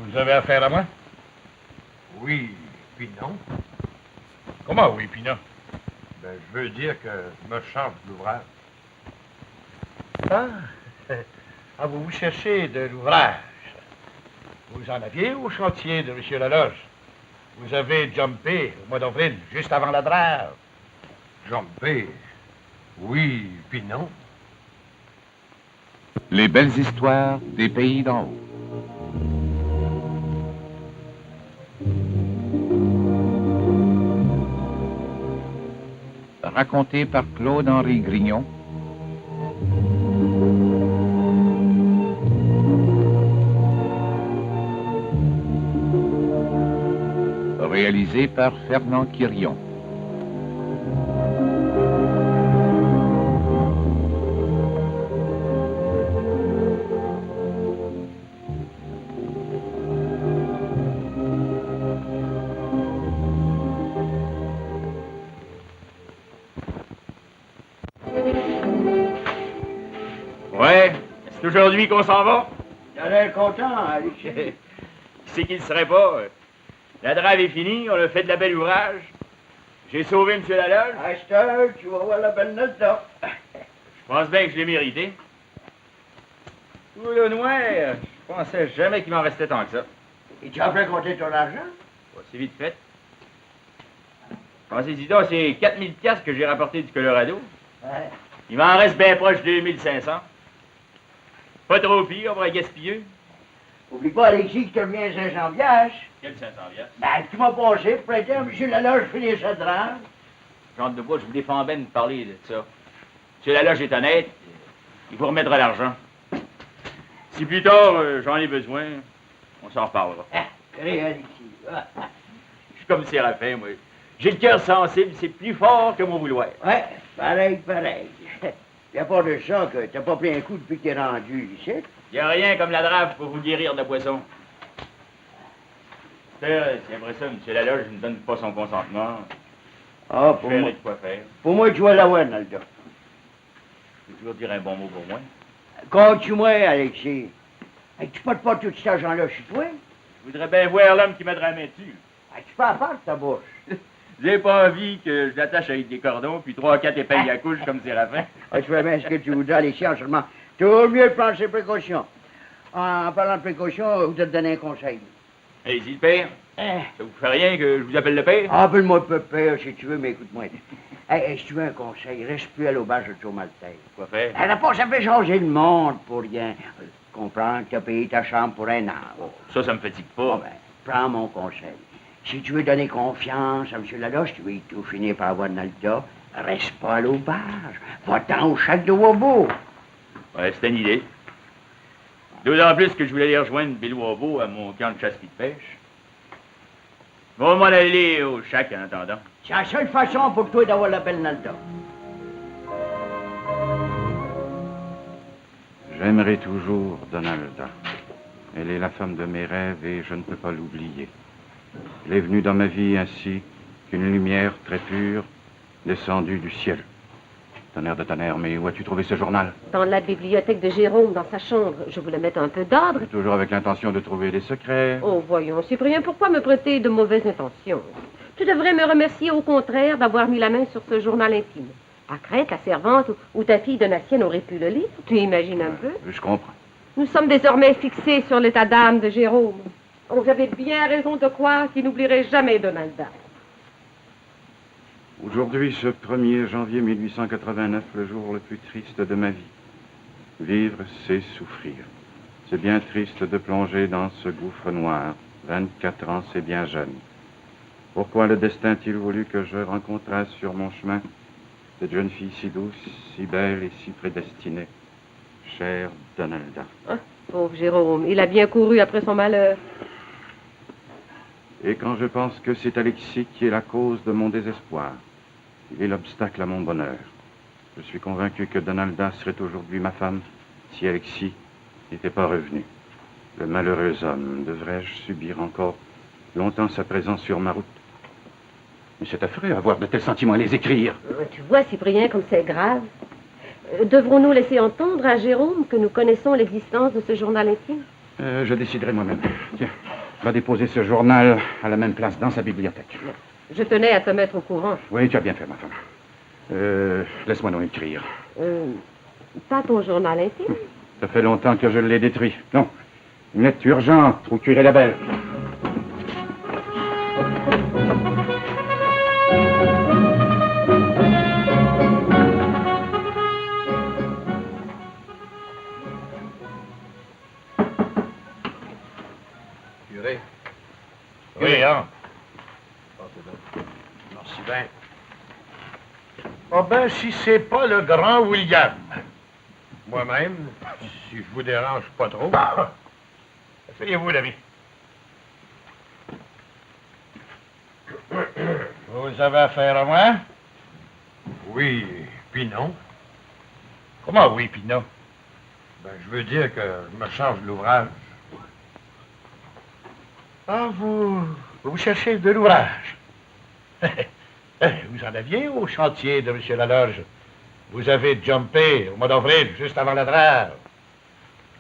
Vous avez affaire à moi? Oui, puis non. Comment oui, puis non? Ben, je veux dire que je me charge de l'ouvrage. Ah, vous cherchez de l'ouvrage. Vous en aviez au chantier de M. Laloge. Vous avez jumpé au mois d'avril, juste avant la drave. Jumpé? Oui, puis non. Les belles histoires des pays d'en haut. Raconté par Claude-Henri Grignon. Réalisé par Fernand Quirion. Ouais, c'est aujourd'hui qu'on s'en va? Il a l'air content, Alice. Qui c'est qu'il ne serait pas? La drave est finie, on a fait de la belle ouvrage. J'ai sauvé M. Laloge. À cette heure, tu vas voir la belle note là. Je pense bien que je l'ai mérité. Tout le noir, je pensais jamais qu'il m'en restait tant que ça. Et tu as fait compter ton argent? Pas si vite fait. Pensez-y donc, c'est 4000 piastres que j'ai rapporté du Colorado. Ouais. Il m'en reste bien proche de 2500. Pas trop pire, on va gaspiller. Oublie pas, Alexis, que tu reviens 500 piastres. Quel 500 piastres? Ben, tu m'as passé pour prêter à M. Laloge finir sa drame. Jean de Bois, je vous défends bien de parler de ça. M. Laloge est honnête, il vous remettra l'argent. Si plus tard, j'en ai besoin, on s'en reparlera. Allez, Alexis. Je suis comme Séraphin, moi. J'ai le cœur sensible, c'est plus fort que mon vouloir. Ouais, pareil. Y a pas de ça que t'as pas pris un coup depuis que t'es rendu ici. Y a rien comme la drave pour vous guérir de la poisson. C'est après ça, M. Laloge ne donne pas son consentement. Ah, Je pour verrai moi. de quoi faire. Pour moi, tu vas l'avoir, Naldo. Je peux toujours dire un bon mot pour moi. Compte-moi, Alexis. Hey, tu portes pas tout cet argent-là chez toi? Je voudrais bien voir l'homme qui mettra la main dessus. Hey, tu peux en faire de ta bouche. J'ai pas envie que je l'attache avec des cordons, puis 3 ou 4 épingles à couche comme Séraphin. Ah, tu fais bien ce que tu voudras, Alexis, en seulement. Tu vaut mieux prendre ses précautions. En parlant de précautions, vous te donner un conseil. Hey, si le père, Hein? ça vous fait rien que je vous appelle le père? Appelle-moi père si tu veux, mais écoute-moi. Hey, si tu veux un conseil, reste plus à l'auberge de Tourmaltais. Quoi faire? Elle n'a pas jamais changé le monde pour rien. Comprends que tu as payé ta chambre pour un an. Oh, ça me fatigue pas. Bon, ben, prends mon conseil. Si tu veux donner confiance à M. Laloche, tu veux tout finir par avoir Nalda, reste pas à l'auberge. Va-t'en au Chac de Wabo. Ouais, c'était une idée. D'autant plus que je voulais aller rejoindre Bill Wabo à mon camp de chasse et de pêche. Bon, m'en aller au Chac en attendant. C'est la seule façon pour toi d'avoir la belle Nalda. J'aimerai toujours Donalda. Elle est la femme de mes rêves et je ne peux pas l'oublier. Elle est venue dans ma vie ainsi qu'une lumière très pure descendue du ciel. Tonnerre de tonnerre, mais où as-tu trouvé ce journal? Dans la bibliothèque de Jérôme, dans sa chambre. Je voulais mettre un peu d'ordre. Toujours avec l'intention de trouver des secrets. Oh, voyons, Cyprien, pourquoi me prêter de mauvaises intentions? Tu devrais me remercier au contraire d'avoir mis la main sur ce journal intime. À Crète, la servante ou ta fille Donatienne aurait pu le lire. Tu imagines un peu? Je comprends. Nous sommes désormais fixés sur l'état d'âme de Jérôme. Oh, j'avais bien raison de croire qu'il n'oublierait jamais Donalda. Aujourd'hui, ce 1er janvier 1889, le jour le plus triste de ma vie. Vivre, c'est souffrir. C'est bien triste de plonger dans ce gouffre noir. 24 ans, c'est bien jeune. Pourquoi le destin a-t-il voulu que je rencontrasse sur mon chemin cette jeune fille si douce, si belle et si prédestinée? Chère Donalda. Ah, pauvre Jérôme, il a bien couru après son malheur. Et quand je pense que c'est Alexis qui est la cause de mon désespoir, il est l'obstacle à mon bonheur. Je suis convaincu que Donalda serait aujourd'hui ma femme si Alexis n'était pas revenu. Le malheureux homme, devrais-je subir encore longtemps sa présence sur ma route? Mais c'est affreux avoir de tels sentiments à les écrire. Tu vois, Cyprien, comme c'est grave. Devrons-nous laisser entendre à Jérôme que nous connaissons l'existence de ce journal intime? Je déciderai moi-même. Tiens. va déposer ce journal à la même place dans sa bibliothèque. Je tenais à te mettre au courant. Oui, tu as bien fait, ma femme. Laisse-moi donc écrire. Pas ton journal intime? Ça fait longtemps que je l'ai détruit. Non. Une lettre urgente au curé Labelle. Curé. Oui, hein? Passez donc. Merci bien. Oh ben, si c'est pas le grand William. Moi-même, si je vous dérange pas trop. Asseyez-vous, l'ami. Vous avez affaire à moi? Oui, puis non. Comment oui, puis non? Ben, je veux dire que je me charge de l'ouvrage. Ah, vous cherchez de l'ouvrage. Vous en aviez au chantier de M. Laloge. Vous avez jumpé au mois d'avril, juste avant la drave.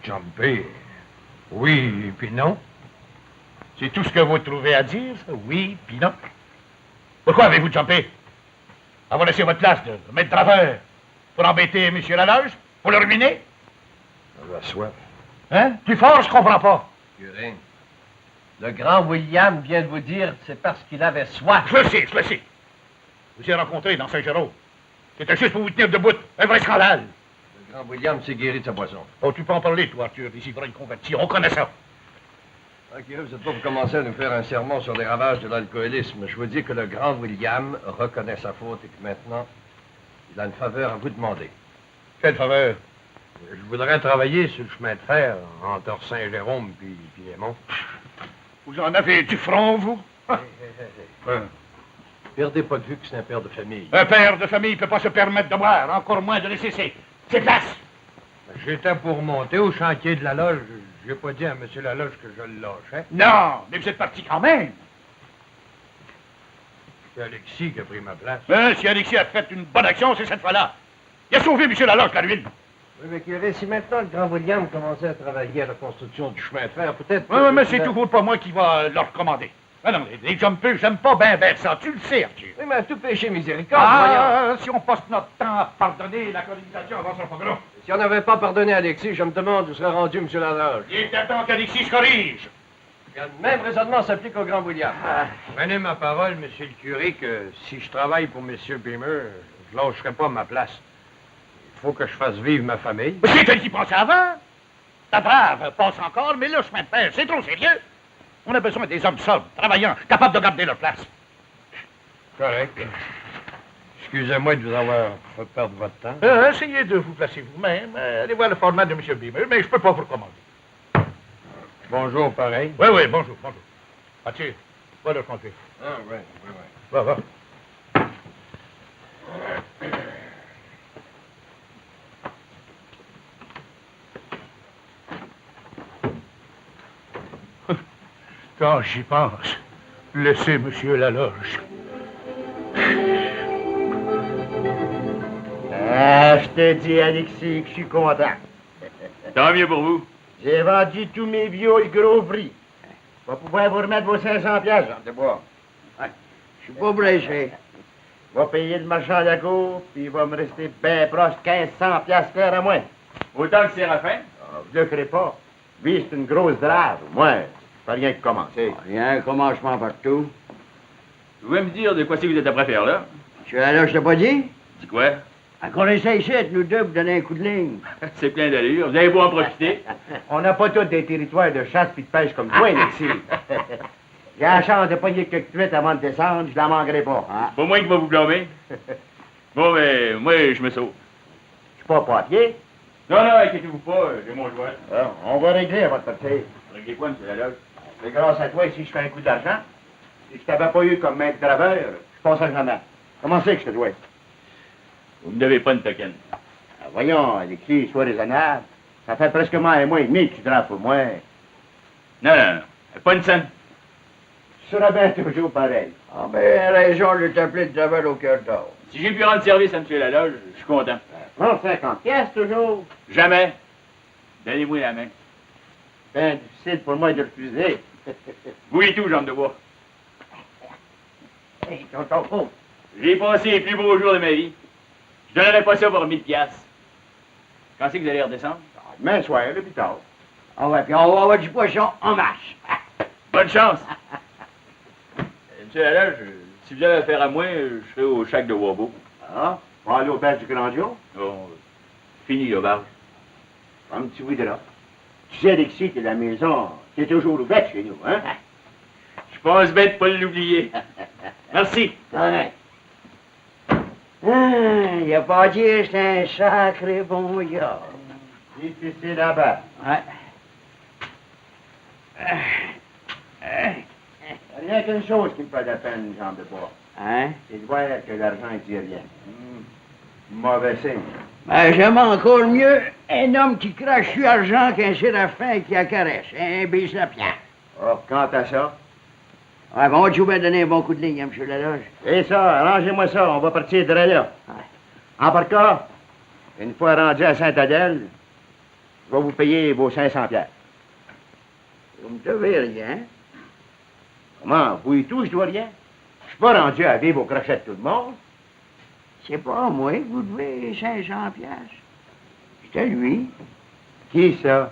Jumpé. Oui, puis non. C'est tout ce que vous trouvez à dire, ça? Oui, puis non. Pourquoi avez-vous jumpé? Avoir laissé votre place de maître draveur pour embêter M. Laloge? Pour le ruiner? J'avais soif. Hein? Plus fort, je comprends pas. Curé, le grand William vient de vous dire que c'est parce qu'il avait soif. Je le sais. Vous avez rencontré dans Saint-Jérôme. C'était juste pour vous tenir debout. Un vrai scandale. Le grand William s'est guéri de sa poisson. Oh, tu peux en parler, toi, Arthur, des ivrognes convertis. On connaît ça. Ah, curé, vous n'êtes pas pour commencer à nous faire un sermon sur les ravages de l'alcoolisme. Je vous dis que le grand William reconnaît sa faute et que maintenant, il a une faveur à vous demander. Quelle faveur? Je voudrais travailler sur le chemin de fer entre Saint-Jérôme puis Lémont. Vous en avez du front, vous? Perdez pas de vue que c'est un père de famille. Un père de famille ne peut pas se permettre de boire, encore moins de laisser ses places. J'étais pour monter au chantier de la loge. J'ai pas dit à M. Laloge que je le lâchais. Non, mais vous êtes parti quand même. C'est Alexis qui a pris ma place. Si Alexis a fait une bonne action, c'est cette fois-là. Il a sauvé M. Laloge, la ruine. Oui, mais curé, si maintenant le grand William commençait à travailler à la construction du chemin de fer, peut-être... Oui, mais c'est toujours pas moi qui va leur commander. Ah non, les jumpers, j'aime pas bien ça, tu le sais, Arthur. Oui, mais à tout péché miséricorde, voyons. Si on passe notre temps à pardonner, la colonisation avancera pas gros. Si on n'avait pas pardonné à Alexis, je me demande où serait rendu M. Laloge. Il est temps qu'Alexis se corrige. Le même raisonnement s'applique au grand William. Prenez ma parole, monsieur le curé, que si je travaille pour M. Beamer, je lâcherai pas ma place. Il faut que je fasse vivre ma famille. Mais c'est elle qui pensait avant. La brave passe encore, mais le chemin de fer, c'est trop sérieux. On a besoin des hommes sobres, travaillants, capables de garder leur place. Correct. Excusez-moi de vous avoir fait perdre votre temps. Essayez de vous placer vous-même. Allez voir le format de M. Beamer, mais je peux pas vous recommander. Bonjour, pareil. Oui, bonjour. Mathieu, va le chantier. Ah, oui. Va. Quand j'y pense, laissez Monsieur Laloge. Je te dis, Alexis, que je suis content. Tant mieux pour vous. J'ai vendu tous mes vieux au gros prix. Je vais pouvoir vous remettre vos 500 piastres, Jean de Bois. Ouais. Je suis pas pressé. Je vais payer le marchand de la cour, puis il va me rester bien proche 1500 piastres clair à moi. Autant que Séraphin. Vous ne le ferez pas. Lui, c'est une grosse drave. Moi, pas rien que commencer. Rien, commencement partout. Vous pouvez me dire de quoi c'est que vous êtes après faire là? Tu es là, je t'ai pas dit? Dis quoi? Encore essaye ici, nous deux, pour donner un coup de ligne. C'est plein d'allure. Vous allez vous en profiter. On n'a pas tous des territoires de chasse puis de pêche comme toi, Alexis. J'ai la chance de pogner quelques truites avant de descendre, je la manquerai pas. Hein? Pas moi qui va vous blâmer. Bon, mais moi, je me sauve. Je suis pas papier. Non, inquiétez-vous pas, j'ai mon jouet. On va régler à votre partie. Réglez quoi, M. Laloge? Mais grâce à toi, si je fais un coup d'argent, si je t'avais pas eu comme maître graveur, je passerais jamais. Comment c'est que je te dois? Vous me devez pas une token. Voyons, Alexis, sois raisonnable. Ça fait presque un mois et demi que tu drapes pour moi. Non, pas une scène. Tu seras bien toujours pareil. Ah ben, raison de t'appeler de travail au cœur d'or. Si j'ai pu rendre service à M. Laloge, je suis content. Prends 50 pièces toujours. Jamais. Donnez-moi la main. Ben difficile pour moi de refuser. Vous et tout, jambe de bois. Hey, tonton, oh. J'ai passé les plus beaux jours de ma vie. Je donnerais pas ça pour 1000 piastres. Quand c'est que vous allez redescendre? Demain soir, le plus tard. Ah ouais, puis on va avoir du poisson en marche. Bonne chance! Monsieur Laloge, si vous avez affaire à moi, je serai au chac de Wabo. Ah, pas à l'auberge du Grandion? Bon, fini l'auberge. Un petit bout de là. Tu sais, Alexis, que la maison, c'est toujours ouverte chez nous, hein? Je pense bien de pas l'oublier. Merci. Ouais. Ah, il a pas dit que c'est un sacré bon gars. Difficile là-bas. Ouais. Rien qu'une chose qui me fait de la peine, Jean de Bois. Hein? C'est de voir que l'argent ne dit rien. Mauvais signe. Ben, j'aime encore mieux un homme qui crache sur argent qu'un séraphin qui accaresse. Un bis la pierre. Oh, quant à ça? Ouais, bon, tu vas donner un bon coup de ligne, hein, M. Laloge. Et ça, arrangez-moi ça, on va partir de là. Ouais. En par cas, une fois rendu à Saint-Adèle, je vais vous payer vos 500 piastres. Vous me devez rien. Comment? Vous et tout, je dois rien? Je suis pas rendu à vivre au crochet de tout le monde. C'est pas à moi que vous devez 500 piastres. C'est à lui, Qui ça?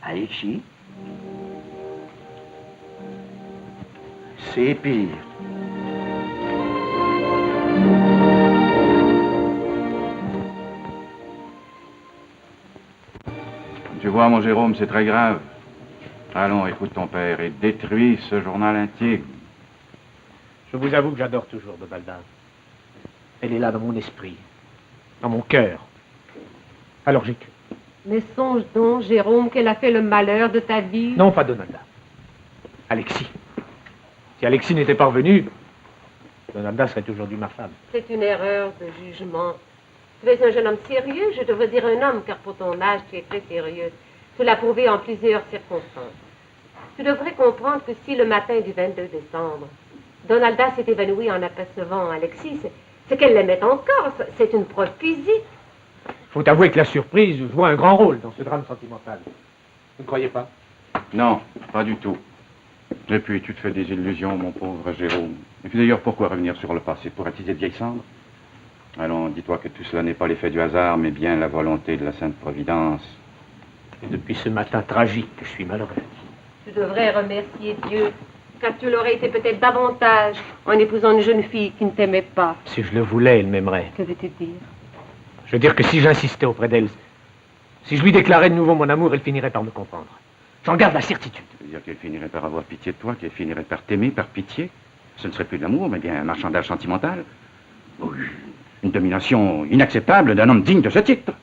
Alexis. C'est pire. Tu vois, mon Jérôme, c'est très grave. Allons, écoute ton père et détruis ce journal intime. Je vous avoue que j'adore toujours de Baldan. Elle est là dans mon esprit, dans mon cœur. Alors j'écris. Mais songe donc, Jérôme, qu'elle a fait le malheur de ta vie. Non, pas Donalda. Alexis. Si Alexis n'était pas revenu, Donalda serait aujourd'hui ma femme. C'est une erreur de jugement. Tu es un jeune homme sérieux, je devrais dire un homme, car pour ton âge, tu es très sérieux. Tu l'as prouvé en plusieurs circonstances. Tu devrais comprendre que si le matin du 22 décembre, Donalda s'est évanouie en apercevant Alexis, c'est qu'elle l'aimait encore. C'est une preuve physique. Faut avouer que la surprise joue un grand rôle dans ce drame sentimental. Vous ne croyez pas? Non, pas du tout. Et puis, tu te fais des illusions, mon pauvre Jérôme. Et puis d'ailleurs, pourquoi revenir sur le passé? Pour attiser de vieilles cendres? Allons, dis-toi que tout cela n'est pas l'effet du hasard, mais bien la volonté de la Sainte Providence. Et depuis ce matin tragique que je suis malheureux. Tu devrais remercier Dieu, car tu l'aurais été peut-être davantage en épousant une jeune fille qui ne t'aimait pas. Si je le voulais, elle m'aimerait. Que veux-tu dire? Je veux dire que si j'insistais auprès d'elle, si je lui déclarais de nouveau mon amour, elle finirait par me comprendre. J'en garde la certitude. Ça veut dire qu'elle finirait par avoir pitié de toi, qu'elle finirait par t'aimer, par pitié. Ce ne serait plus de l'amour, mais bien un marchandage sentimental. Oui, une domination inacceptable d'un homme digne de ce titre.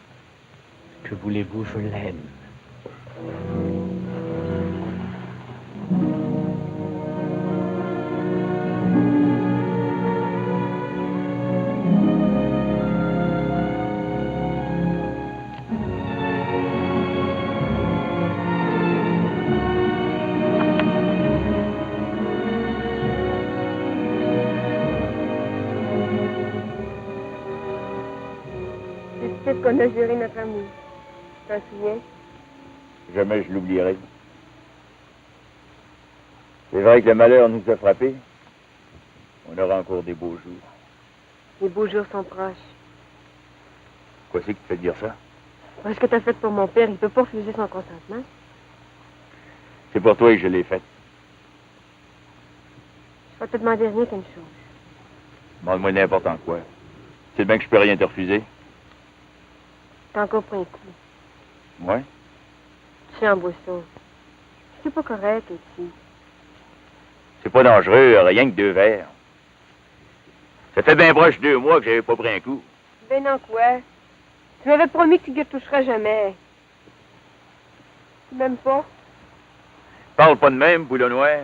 Que voulez-vous, je l'aime. Peut-être qu'on a juré notre amour. Tu t'en souviens? Jamais je l'oublierai. C'est vrai que le malheur nous a frappés. On aura encore des beaux jours. Les beaux jours sont proches. Quoi c'est qui te fait dire ça? Parce que t'as fait pour mon père, il peut pas refuser son consentement. C'est pour toi que je l'ai faite. Je vais te demander rien qu'une chose. Demande-moi n'importe quoi. C'est bien que je peux rien te refuser. T'as encore pris un coup. Ouais? Tu sais, en boisson. C'est pas correct ici. C'est pas dangereux, rien que 2 verres. Ça fait bien proche 2 mois que j'avais pas pris un coup. Ben non, quoi? Tu m'avais promis que tu ne toucheras jamais. Tu m'aimes pas? Parle pas de même, boulot noir.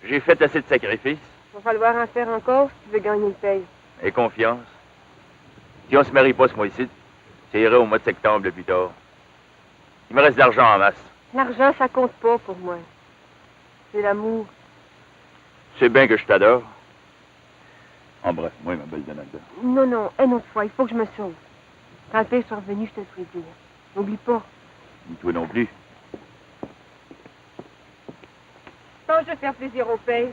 J'ai fait assez de sacrifices. Va falloir en faire encore si tu veux gagner une paye. Et confiance. Si on se marie pas ce mois-ci, ça irait au mois de septembre le plus tard. Il me reste de l'argent en masse. L'argent, ça compte pas pour moi. C'est l'amour. Tu sais bien que je t'adore. Embrasse-moi, ma belle Donalda. Non, non, une autre fois, il faut que je me sauve. Quand le père soit revenu, je te le ferai dire. N'oublie pas. Ni toi non plus. Tâche de faire plaisir au père.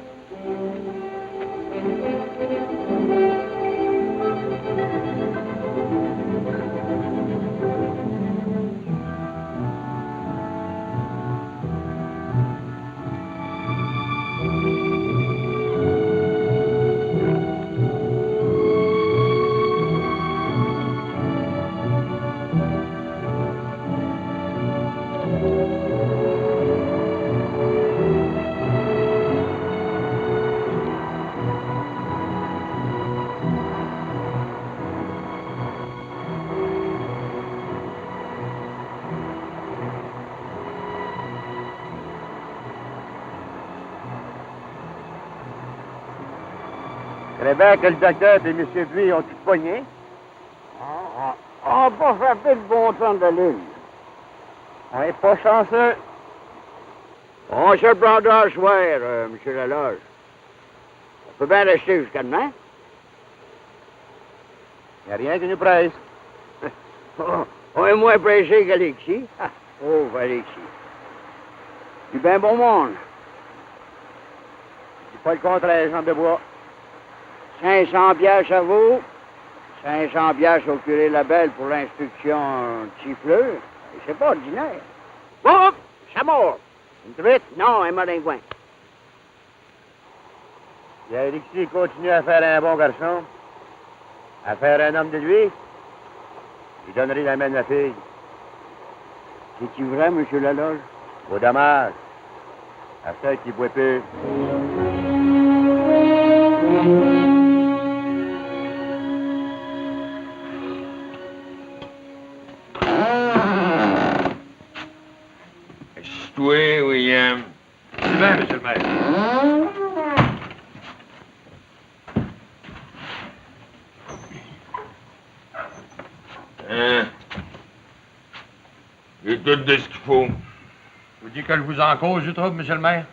Très bien que le docteur et M. Buis ont tout pogné. On va pas frapper le bon temps de l'île. On n'est pas chanceux. On se prendra à soir, M. Laloge. On peut bien rester jusqu'à demain. Il n'y a rien qui nous presse. On est moins pressé qu'Alexis. Ah, pauvre Alexis. Du bien bon monde. C'est pas le contraire, Jean de Bois. 500 piastres à vous. 500 piastres au curé Labelle pour l'instruction Chifleur. C'est pas ordinaire. Bon, ça mort. Une truite? Non, un maringouin. Si Alexis continue à faire un bon garçon, à faire un homme de lui, il donnerait la main de ma fille. C'est-tu vrai, M. Laloge? Au dommage. À celle qui boit peu. Oui, William. C'est bien, monsieur le maire. Hein? J'ai tout de ce qu'il faut. Vous dites que je vous en cause du trouble, monsieur le maire?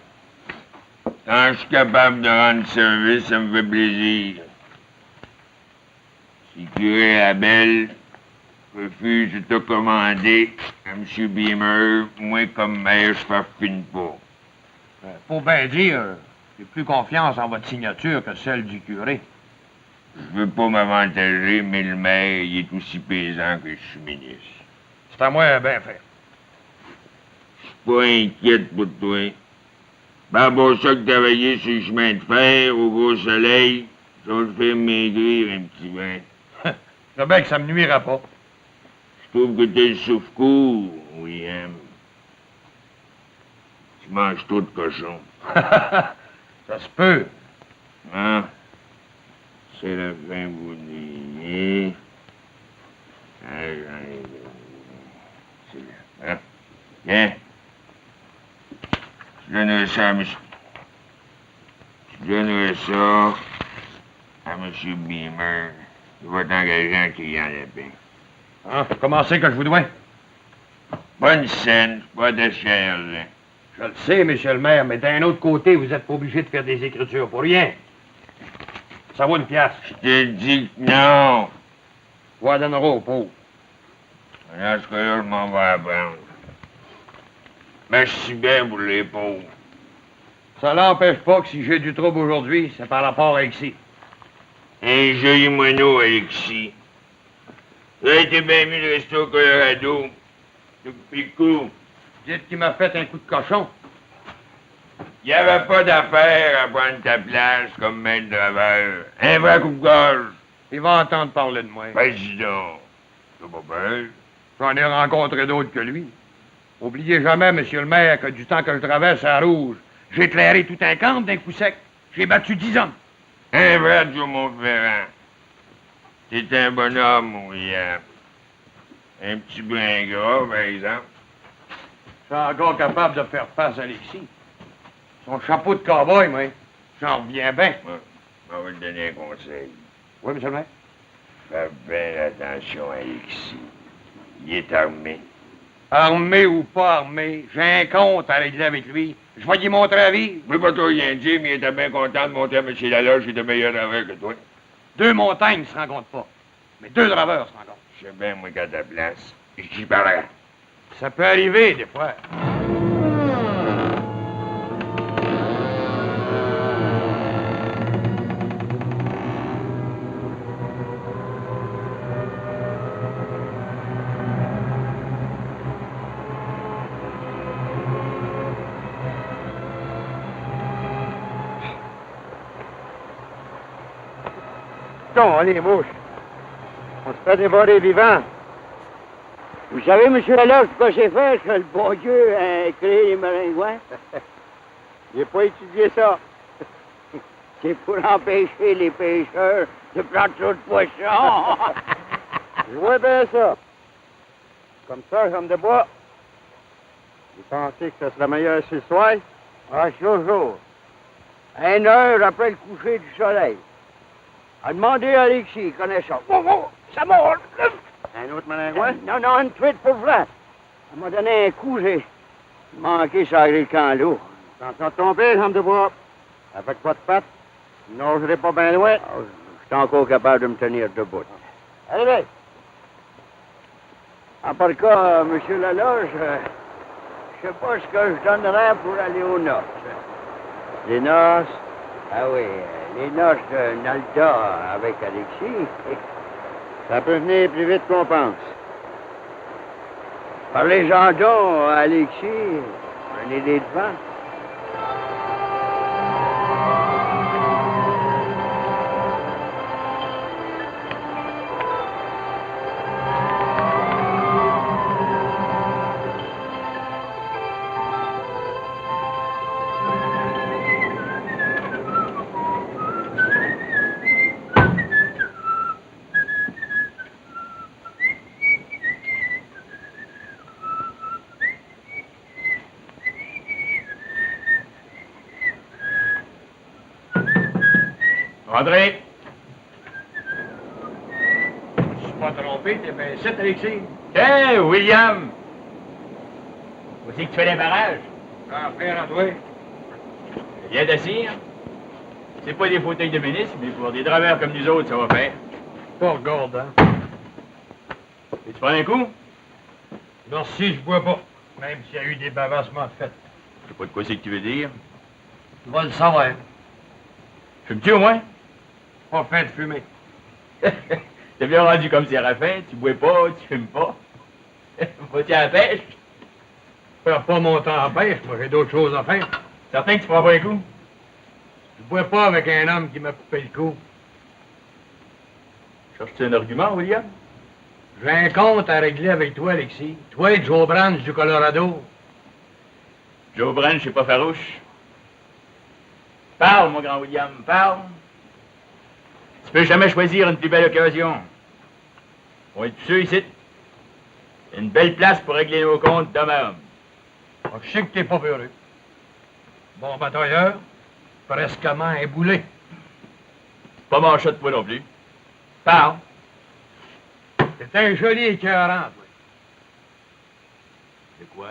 Quand je suis capable de rendre service, ça me fait plaisir. Si curé Labelle refuse de te commander à M. Beamer, moi, comme maire, je farfine pas. Pour bien dire, j'ai plus confiance en votre signature que celle du curé. Je veux pas m'avantager, mais le maire, il est aussi paysan que je suis ministre. C'est à moi bien fait. Je suis pas inquiète pour toi. Ben, pour ça que travailler sur le chemin de fer, au gros soleil, ça va te faire maigrir un petit peu. Je sais bien que ça me nuira pas. Je trouve que t'es le souffle-court, William. Tu manges trop de cochon. Ça se peut. Hein? C'est la fin vous dîner. C'est là. Hein? Viens. Je donnerai ça à M. Je donnerai ça à M. Beamer. Il va t'engager en criant la paix. Hein? Comment c'est que je vous dois? Pas une scène, pas de chair, là. Je le sais, monsieur le maire, mais d'un autre côté, vous n'êtes pas obligé de faire des écritures pour rien. Ça vaut une pièce. Je te dis que non. Vous la donnerez aux pauvres. Dans ce cas-là, je m'en vais apprendre. Merci bien pour les pauvres. Ça n'empêche pas que si j'ai du trouble aujourd'hui, c'est par rapport à ici. Un joli moineau, Alexis. Ça a été bien mieux de rester au Colorado. Depuis le coup, Dites qu'il m'a fait un coup de cochon. il n'y avait pas d'affaire à prendre ta place comme maître draveur. Un vrai coup de gorge. Il va entendre parler de moi. Vas-y donc. T'as pas peur? J'en ai rencontré d'autres que lui. Oubliez jamais, monsieur le maire, que du temps que je traverse à Rouge, j'ai éclairé tout un camp d'un coup sec. J'ai battu 10 hommes. Un vrai Joe Montferrand. T'es un bonhomme, William. Un petit brin gras, par exemple. Je suis encore capable de faire face à Alexis. Son chapeau de cow-boy, moi, j'en reviens bien. Ouais, on va te donner un conseil. Oui, monsieur le maire? Fais bien attention à Alexis. Il est armé. Armé ou pas armé, j'ai un compte à régler avec lui. Je vais y montrer à vivre. Je peux pas trop rien dire, mais il était bien content de monter à M. Laloge et de meilleurs draveurs que toi. 2 montagnes ne se rencontrent pas. Mais 2 draveurs se rencontrent. Je sais bien, moi, qu'à ta place, j'y parlerai. Ça peut arriver, des fois. Partons, allez, mouche. On se fait dévorer vivant. Vous savez, monsieur Laloche, pourquoi c'est fait que le bon Dieu a créé les maringouins? J'ai pas étudié ça. C'est pour empêcher les pêcheurs de prendre trop de poissons. Je vois bien ça. Comme ça, j'aime de bois. Vous pensez que ça serait meilleur ce soir? Ah, toujours. 1 heure après le coucher du soleil. À demander à Alexis, il connaît ça. Oh, oh, ça mord! Un autre maringouin? Non, non, une truite pour vrai. Elle m'a donné un coup, j'ai manqué sur le camp lourd. Attention de tomber, j'aime de bois. Avec votre patte, je n'oserai pas bien loin. Oh, je suis encore capable de me tenir debout. Allez, allez. En par cas, monsieur Laloche, je sais pas ce que je donnerais pour aller aux noces. Les noces? Ah oui, les noces de Nalda avec Alexis. Ça peut venir plus vite qu'on pense. Parlez-en donc, Alexis. Prenez les devants. André! Je suis pas trompé, t'es bien 7, Alexis. Hé, William! Où c'est que tu fais les barrages? Frère à toi. Viens d'assis. C'est pas des fauteuils de ministre, mais pour des draveurs comme nous autres, ça va faire. Pas regardant. Et tu prends un coup? Merci, je bois pas. Même s'il y a eu des bavassements de fait. Je sais pas de quoi c'est que tu veux dire. Tu vas le savoir. Fumes-tu au moins? Pas fait de fumer. T'es bien rendu comme Séraphin, tu bois pas, tu fumes pas. Vas-tu à la pêche? Je perds pas mon temps à pêche, moi j'ai d'autres choses à faire. Certain que tu prends pas un coup? Je bois pas avec un homme qui m'a coupé le cou. Cherches-tu un argument, William? J'ai un compte à régler avec toi, Alexis. Toi et Joe Branch du Colorado. Joe Branch, c'est pas farouche. Parle, mon grand William, parle. Tu peux jamais choisir une plus belle occasion. On va être tous ceux ici. Une belle place pour régler nos comptes d'homme à homme. Je sais que t'es pas peureux. Bon batailleur, presquement un boulet. Pas manchot de toi non plus. Parle. C'est un joli écœurant, toi. C'est quoi?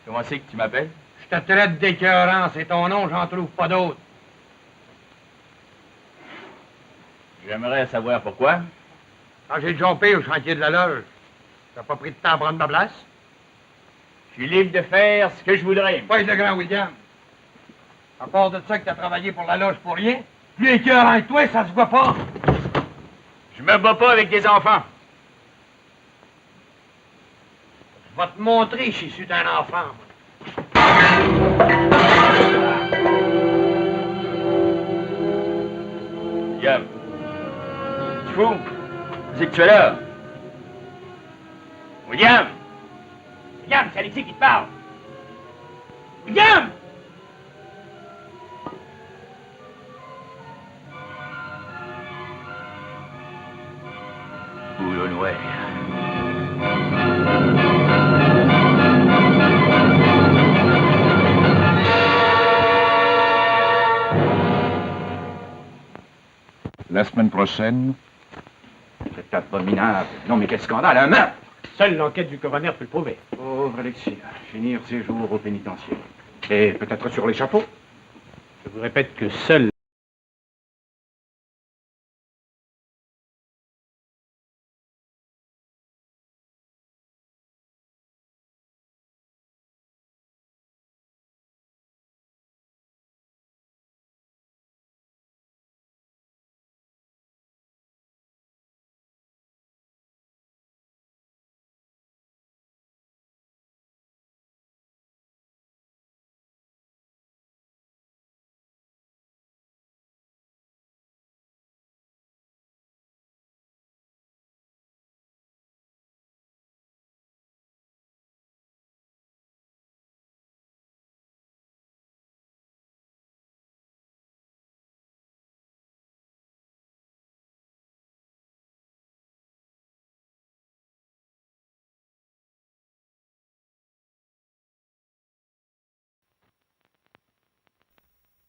Comment c'est que tu m'appelles? Je te traite d'écœurant, c'est ton nom, j'en trouve pas d'autre. J'aimerais savoir pourquoi. Quand j'ai jumpé au chantier de la loge, t'as pas pris de temps à prendre ma place? Je suis libre de faire ce que je voudrais. Pas le grand William. À part de ça que t'as travaillé pour la loge pour rien, plus écœurant que toi, ça se voit pas. Je me bats pas avec des enfants. Je vais te montrer si je suis un enfant, moi. William. Tu fous? C'est que tu es là. William! William, c'est Alexis qui te parle. William! Boulot noir. La semaine prochaine, C'est abominable. Non, mais quel scandale, un meurtre! Seule l'enquête du coroner peut le prouver. Pauvre Alexis, finir ses jours au pénitencier. Et peut-être sur l'échafaud. Je vous répète que seule